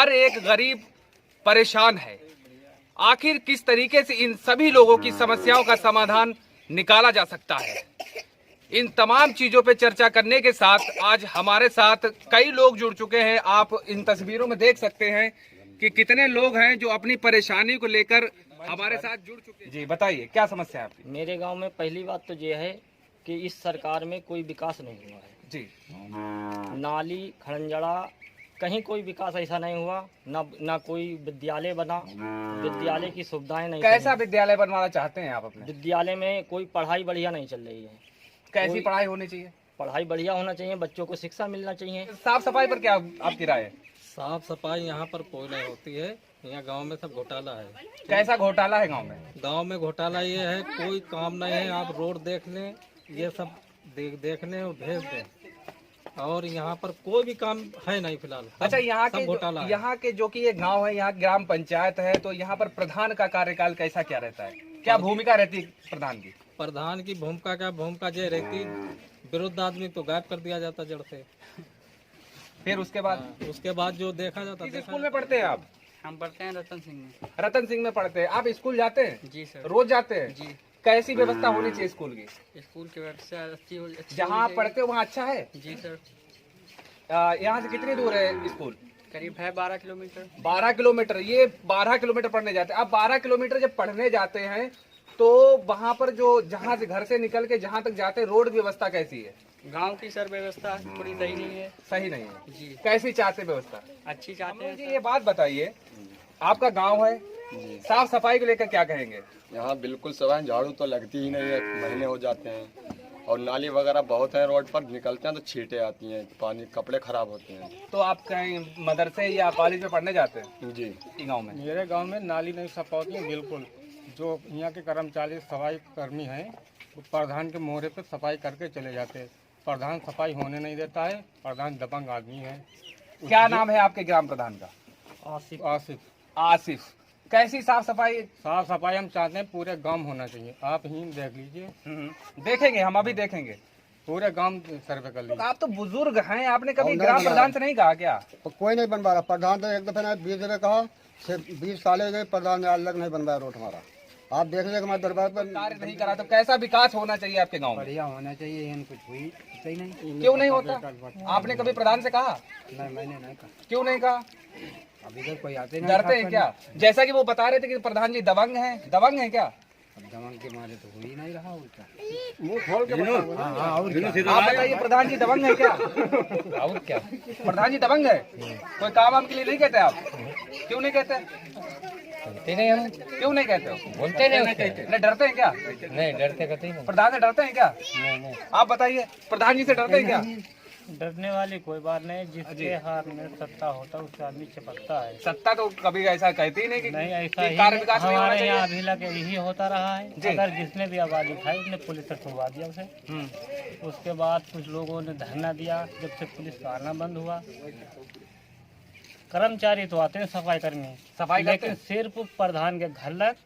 हर एक गरीब परेशान है। आखिर किस तरीके से इन सभी लोगों की समस्याओं का समाधान निकाला जा सकता है, इन तमाम चीजों पे चर्चा करने के साथ आज हमारे साथ कई लोग जुड़ चुके हैं। आप इन तस्वीरों में देख सकते हैं कि कितने लोग हैं जो अपनी परेशानी को लेकर हमारे साथ जुड़ चुके हैं। जी बताइए, क्या समस्या है आपकी? मेरे गांव में पहली बात तो ये है कि इस सरकार में कोई विकास नहीं हुआ है जी। नाली खड़ंजड़ा कहीं कोई विकास ऐसा नहीं हुआ, ना कोई विद्यालय बना, विद्यालय की सुविधाएं नहीं। कैसा विद्यालय बनवाना चाहते हैं आप अपने? विद्यालय में कोई पढ़ाई बढ़िया नहीं चल रही है। कैसी पढ़ाई होनी चाहिए? पढ़ाई बढ़िया होना चाहिए, बच्चों को शिक्षा मिलना चाहिए। साफ सफाई पर क्या आपकी राय है? साफ सफाई यहाँ पर कोई नहीं होती है, यहाँ गांव में सब घोटाला है। कैसा घोटाला है गांव में? गांव में घोटाला ये है, कोई काम नहीं है। आप रोड देख लें, ये सब देख लें और भेज दें, और यहाँ पर कोई भी काम है नहीं फिलहाल। अच्छा, यहाँ के जो कि ये गांव है, यहाँ ग्राम पंचायत है, तो यहाँ पर प्रधान का कार्यकाल कैसा क्या रहता है? क्या भूमिका रहती है प्रधान की? प्रधान की भूमिका ये रहती, विरुद्ध आदमी तो गायब कर दिया जाता जड़ से। फिर उसके बाद जो देखा जाता। किस स्कूल में पढ़ते हैं आप? हम पढ़ते हैं रतन सिंह में। रतन सिंह में पढ़ते हैं। आप स्कूल जाते हैं? जी सर। रोज जाते हैं? जी। कैसी व्यवस्था होनी चाहिए स्कूल की? स्कूल की व्यवस्था अच्छी जहाँ आप पढ़ते हो वहाँ अच्छा है? जी सर। यहाँ से कितनी दूर है स्कूल? करीब है 12 किलोमीटर। 12 किलोमीटर। ये 12 किलोमीटर पढ़ने जाते हैं। आप 12 किलोमीटर जब पढ़ने जाते हैं तो वहाँ पर जो जहाँ से घर से निकल के जहाँ तक जाते हैं, रोड व्यवस्था कैसी है? गांव की सर व्यवस्था थोड़ी सही नहीं है। सही नहीं है जी। कैसी चाहते व्यवस्था? अच्छी चाहते हैं। जी ये बात बताइए, आपका गांव है, साफ सफाई को लेकर क्या कहेंगे? यहाँ बिल्कुल सफाई, झाड़ू तो लगती ही नहीं है, महीने हो जाते हैं। और नाली वगैरह बहुत है, रोड पर निकलते हैं तो छींटे आती हैं, पानी, कपड़े खराब होते हैं। तो आप कहीं मदरसे या कॉलेज में पढ़ने जाते हैं? जी। गाँव में? मेरे गांव में नाली नहीं साफ होती है बिल्कुल। जो यहाँ के कर्मचारी सफाई कर्मी हैं, वो प्रधान के मोहरे पे सफाई करके चले जाते हैं। प्रधान सफाई होने नहीं देता है। प्रधान दबंग आदमी है। क्या नाम है आपके ग्राम प्रधान का? आसिफ। आसिफ। कैसी साफ सफाई? साफ सफाई हम चाहते हैं पूरे गांव होना चाहिए। आप ही देख लीजिए। देखेंगे, हम अभी देखेंगे। पूरे गांव सर्वे कर लीजिए। आप तो बुजुर्ग हैं, आपने कभी ग्राम प्रधान से नहीं कहा क्या? कोई नहीं बनवा रहा। प्रधान तो एक दफे 20 दफे कहा, 20 साल गए, प्रधान ने आज तक नहीं बनवाया रोड हमारा। आप देख लेंगे हमारे दरबार पर कार्य नहीं करा, तो कैसा विकास होना चाहिए आपके गांव में? बढ़िया होना चाहिए। कुछ हुई सही नहीं। क्यों नहीं होता? आपने कभी प्रधान से कहा? नहीं, मैंने नहीं कहा। क्यों नहीं कहा? अभी तक कोई आते नहीं। डरते हैं क्या? जैसा कि वो बता रहे थे कि प्रधान जी दबंग हैं। दबंग हैं क्या? दबंग के मारे तो हो ही नहीं रहा। उल्टा मुंह खोल के आप बताइए, प्रधान जी दबंग है क्या? और क्या प्रधान जी दबंग है? कोई काम वाम के लिए नहीं कहते आप? क्यों नहीं कहते? नहीं हम क्यों नहीं कहते हो? बोलते नहीं डरते हैं क्या? नहीं डरते कहते ही नहीं। प्रधान से डरते हैं क्या? नहीं। आप बताइए, प्रधान जी से डरते हैं क्या? डरने वाली कोई बात नहीं। जिसके हाथ में सत्ता होता है उससे आदमी चिपकता है। सत्ता तो कभी ऐसा कहती ही नहीं कि नहीं ऐसा ही कार्य विकास नहीं होना हमारे यहाँ चाहिए। अभी लगे यही होता रहा है। अगर जिसने भी आवाज उठाई उसने पुलिस से छुड़वा दिया उसे। उसके बाद कुछ लोगों ने धरना दिया, जब से पुलिस का आना बंद हुआ। कर्मचारी तो आते हैं सफाई कर्मी, लेकिन सिर्फ प्रधान के घर लग।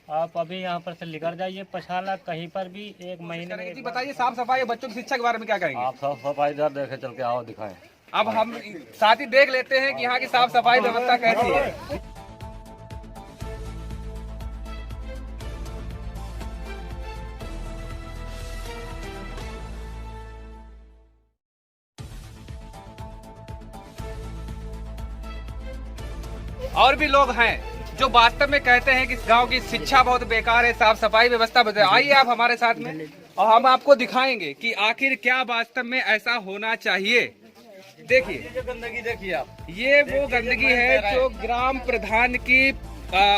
आप अभी यहाँ पर से निकल जाइए पछाला, कहीं पर भी 1 महीने में। जी बताइए, साफ सफाई बच्चों की शिक्षा के बारे में क्या कहेंगे? आप साफ सफाई इधर देखे चल के आओ, दिखाएं। अब हम साथ ही देख लेते हैं कि यहाँ की साफ सफाई व्यवस्था कैसी है। और भी लोग हैं जो वास्तव में कहते हैं कि इस गांव की शिक्षा बहुत बेकार है, साफ सफाई व्यवस्था बताइए। आइए आप हमारे साथ में, और हम आपको दिखाएंगे कि आखिर क्या वास्तव में ऐसा होना चाहिए। देखिए गंदगी देखिए आप, ये वो गंदगी है जो ग्राम प्रधान की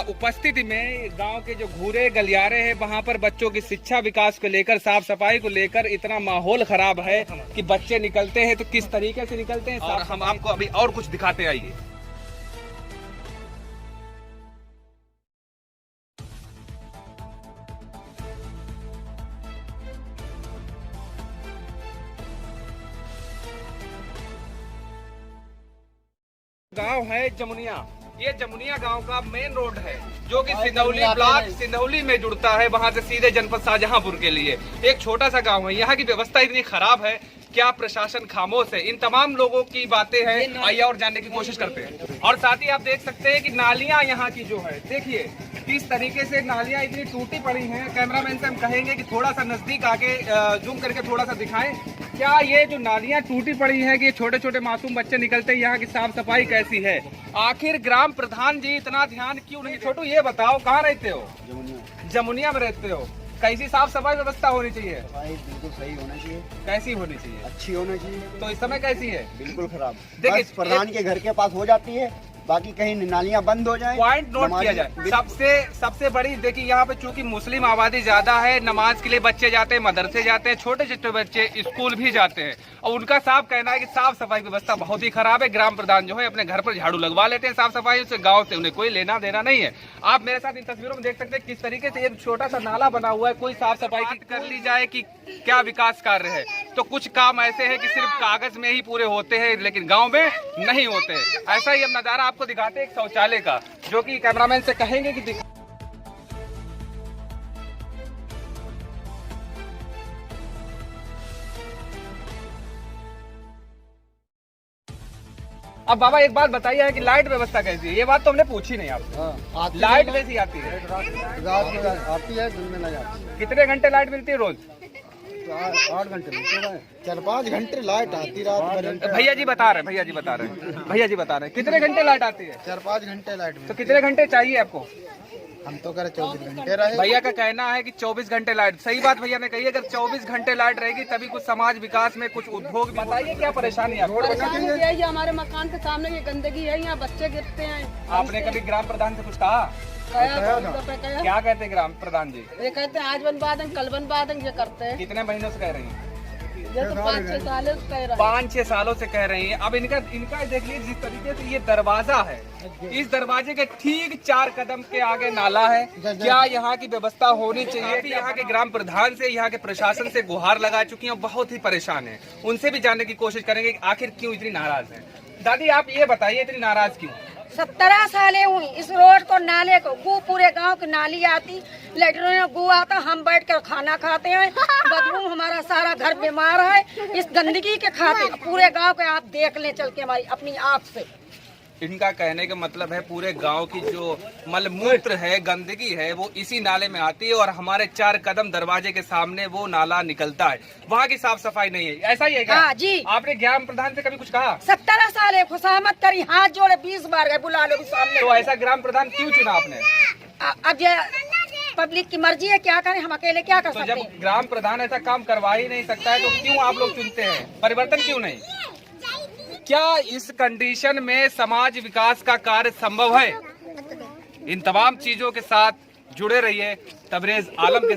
उपस्थिति में गांव के जो घूरे गलियारे हैं, वहां पर बच्चों की शिक्षा विकास को लेकर, साफ सफाई को लेकर इतना माहौल खराब है कि बच्चे निकलते हैं तो किस तरीके से निकलते हैं। और हम आपको अभी और कुछ दिखाते आइए। गांव है जमुनिया। ये जमुनिया गांव का मेन रोड है जो कि सिंधौली ब्लॉक सिंधौली में जुड़ता है, वहां से सीधे जनपद शाहजहांपुर के लिए। एक छोटा सा गांव है। यहाँ की व्यवस्था इतनी खराब है क्या प्रशासन खामोश है? इन तमाम लोगों की बातें हैं, आइए और जानने की कोशिश करते हैं। और साथ ही आप देख सकते हैं कि नालियां यहाँ की जो है, देखिए किस तरीके से नालियां इतनी टूटी पड़ी हैं। कैमरामैन से हम कहेंगे कि थोड़ा सा नजदीक आके जूम करके थोड़ा सा दिखाएं। क्या ये जो नालियां टूटी पड़ी हैं कि छोटे छोटे मासूम बच्चे निकलते हैं, यहाँ की साफ सफाई कैसी है? आखिर ग्राम प्रधान जी इतना ध्यान क्यों नहीं? छोटू ये बताओ, कहाँ रहते हो? जमुनिया में रहते हो। कैसी साफ सफाई व्यवस्था होनी चाहिए? बिल्कुल सही होना चाहिए, कैसी होनी चाहिए? अच्छी होनी चाहिए। तो इस समय कैसी है? बिल्कुल खराब। देखिए, बस प्रधान के घर के पास हो जाती है, बाकी कहीं नालियां बंद हो जाए। पॉइंट नोट किया जाए। सबसे बड़ी देखिए, यहाँ पे चूंकि मुस्लिम आबादी ज्यादा है, नमाज के लिए बच्चे जाते हैं, मदरसे जाते हैं, छोटे छोटे बच्चे स्कूल भी जाते हैं, और उनका साफ कहना है कि साफ सफाई व्यवस्था बहुत ही खराब है। ग्राम प्रधान जो है अपने घर पर झाड़ू लगवा लेते हैं साफ सफाई से, गाँव से उन्हें कोई लेना देना नहीं है। आप मेरे साथ इन तस्वीरों में देख सकते हैं किस तरीके से एक छोटा सा नाला बना हुआ है, कोई साफ सफाई की कर ली जाए कि क्या विकास कार्य है, तो कुछ काम ऐसे हैं कि सिर्फ कागज में ही पूरे होते हैं, लेकिन गांव में नहीं होते। ऐसा ही हम नजारा आपको दिखाते हैं एक शौचालय का, जो कि कैमरामैन से कहेंगे कि अब बाबा एक बात बताइए कि लाइट व्यवस्था कैसी है? ये बात तो हमने पूछी नहीं आपसे। लाइट कैसी आती है? रात में आती है, दिन में नहीं आती। कितने घंटे लाइट मिलती है रोज? 8 घंटे मिलते हैं, 4-5 घंटे लाइट आती रात में। भैया जी बता रहे हैं कितने घंटे लाइट आती है? 4-5 घंटे लाइट तो कितने घंटे चाहिए आपको? हम तो करे 24 घंटे रहे। भैया का कहना है कि 24 घंटे लाइट। सही बात भैया ने कही, अगर 24 घंटे लाइट रहेगी तभी कुछ समाज विकास में कुछ उद्योग। बताइए क्या परेशानी है? परेशानी यही है, हमारे मकान के सामने ये गंदगी है, यहाँ बच्चे गिरते हैं। आपने कभी ग्राम प्रधान से कुछ कहा? क्या कहते हैं ग्राम प्रधान जी? ये कहते हैं आज बनवा देंगे, कल बनवा देंगे, ये करते हैं। कितने महीनों से कह रही हैं? ये तो 5-6 साल से कह रहे हैं। 5-6 सालों से कह रही हैं। अब इनका देख लीजिए जिस तरीके से ये दरवाजा है, इस दरवाजे के ठीक 4 कदम के आगे नाला है। क्या यहाँ की व्यवस्था होनी चाहिए? यहाँ के ग्राम प्रधान से, यहाँ के प्रशासन से गुहार लगा चुकी हैं, बहुत ही परेशान है। उनसे भी जानने की कोशिश करेंगे कि आखिर क्यों इतनी नाराज है। दादी आप ये बताइए इतनी नाराज क्यों? 17 सालें हुई इस रोड को, नाले को, गु पूरे गांव की नाली आती, लेटरों में गु आता, हम बैठ कर खाना खाते हैं, बदबू हमारा सारा घर बीमार है इस गंदगी के खाते। पूरे गांव के आप देख लें चल के हमारी अपनी आँख से। इनका कहने का मतलब है पूरे गांव की जो मलमूत्र है, गंदगी है, वो इसी नाले में आती है और हमारे 4 कदम दरवाजे के सामने वो नाला निकलता है। वहाँ की साफ सफाई नहीं है। ऐसा ही है क्या? हाँ जी। आपने ग्राम प्रधान से कभी कुछ कहा? 17 साल है, खुशामत करी, हाथ जोड़े 20 बार गए, बुला लो भी सामने। तो ऐसा ग्राम प्रधान क्यों चुना आपने? अब ये पब्लिक की मर्जी है, क्या करें, हम अकेले क्या कर तो सकते जब हैं? ग्राम प्रधान ऐसा काम करवा ही नहीं सकता है तो क्यों आप लोग चुनते हैं? परिवर्तन क्यों नहीं? क्या इस कंडीशन में समाज विकास का कार्य संभव है? इन तमाम चीजों के साथ जुड़े रहिए। तबरेज आलम के